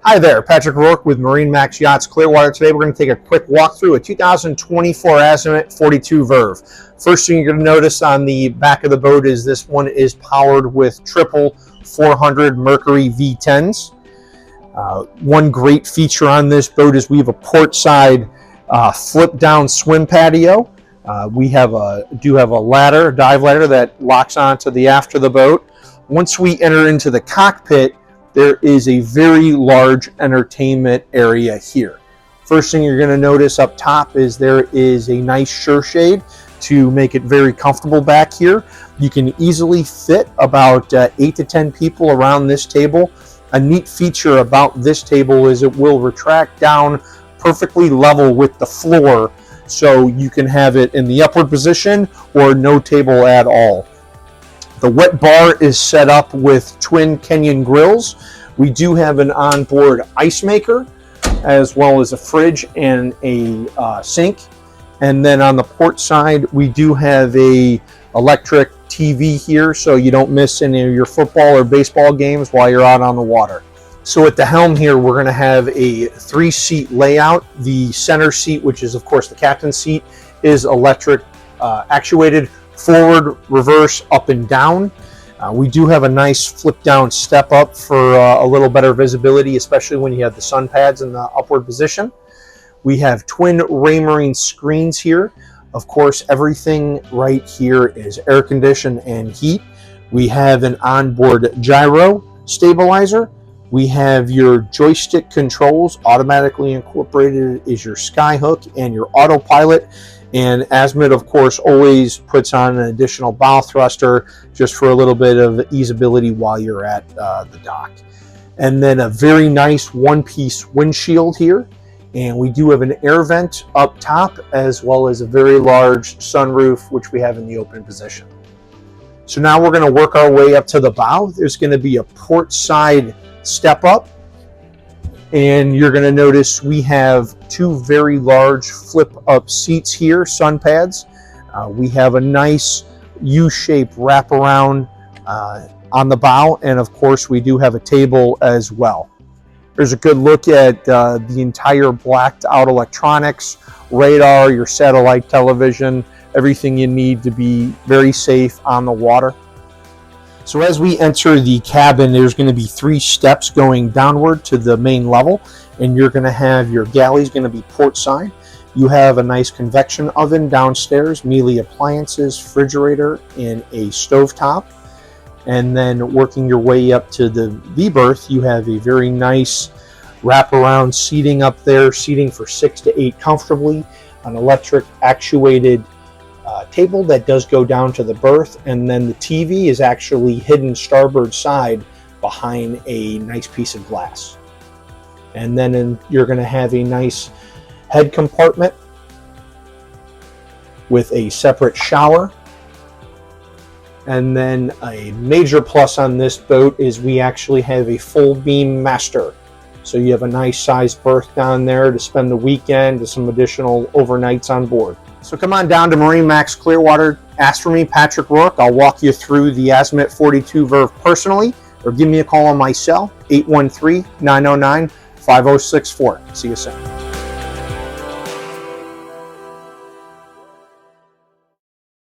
Hi there, Patrick Rourke with MarineMax Yachts Clearwater. Today we're going to take a quick walk through a 2024 Azimut 42 Verve. First thing you're going to notice on the back of the boat is this one is powered with triple 400 Mercury V10s. One great feature on this boat is we have a port side flip down swim patio. We do have a ladder, dive ladder that locks onto the aft of the boat. Once we enter into the cockpit, there is a very large entertainment area here. First thing you're going to notice up top is there is a nice shore shade to make it very comfortable back here. You can easily fit about 8 to 10 people around this table. A neat feature about this table is it will retract down perfectly level with the floor, so you can have it in the upward position or no table at all. The wet bar is set up with twin Kenyan grills. We do have an onboard ice maker, as well as a fridge and a sink. And then on the port side, we do have a electric TV here, so you don't miss any of your football or baseball games while you're out on the water. So at the helm here, we're going to have a 3-seat layout. The center seat, which is of course the captain's seat, is electric actuated. Forward, reverse, up and down. We do have a nice flip down step up for a little better visibility, especially when you have the sun pads in the upward position. We have twin Raymarine screens here. Of course, everything right here is air conditioned and heat. We have an onboard gyro stabilizer. We have your joystick controls. Automatically incorporated is your skyhook and your autopilot. And Azimut, of course, always puts on an additional bow thruster just for a little bit of easeability while you're at the dock. And then a very nice one-piece windshield here. And we do have an air vent up top, as well as a very large sunroof, which we have in the open position. So now we're going to work our way up to the bow. There's going to be a port side step up. And you're going to notice we have two very large flip up seats here, sun pads. We have a nice U-shaped wraparound on the bow, and of course we do have a table as well. There's a good look at the entire blacked out electronics, radar, your satellite television, everything you need to be very safe on the water. So as we enter the cabin, there's going to be 3 steps going downward to the main level, and you're going to have your galley's going to be port side. You have a nice convection oven downstairs, Mealy appliances, refrigerator, and a stovetop. And then working your way up to the v-berth, you have a very nice wraparound seating up there, seating for 6 to 8 comfortably, an electric actuated table that does go down to the berth, and then the TV is actually hidden starboard side behind a nice piece of glass. And then you're going to have a nice head compartment with a separate shower. And then a major plus on this boat is we actually have a full beam master. So you have a nice sized berth down there to spend the weekend, to some additional overnights on board. So come on down to MarineMax Clearwater, ask for me, Patrick Rourke. I'll walk you through the Azimut 42 Verve personally, or give me a call on my cell, 813-909-5064. See you soon.